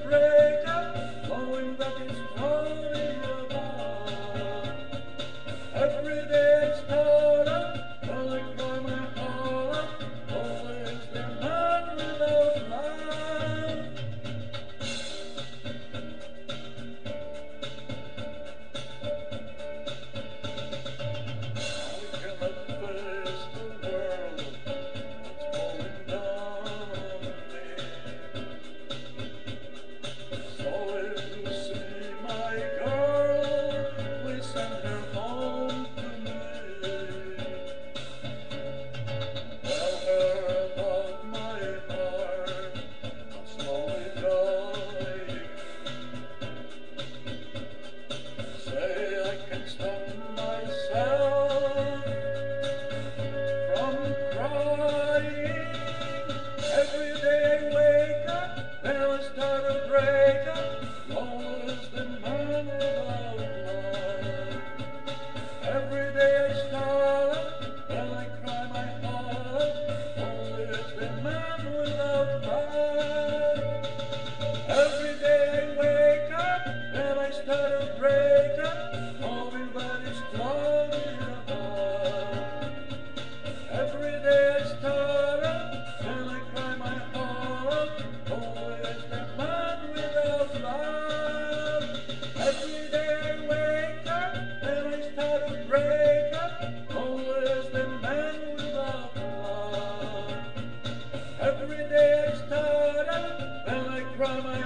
break up, knowing that it's only about. Every day it's harder, till I cry my heart out. Always the man without love. I cannot face the world that's falling down on me. So if you see my girl, please send her home to me. Tell her about my heart, I'm slowly dying. Say I can stop myself from crying. Every day I wake up, then I start a breakup. Always the man without love. Every day I start up, then I cry my heart out. Always the man without love. Every day I wake up, then I start a breakup. Everybody's talking about. Every day I start up, then I cry my heart out. Always the man without love. Every day I wake up, then I start a breakup. Always the man without love. Every day I start up, then I cry my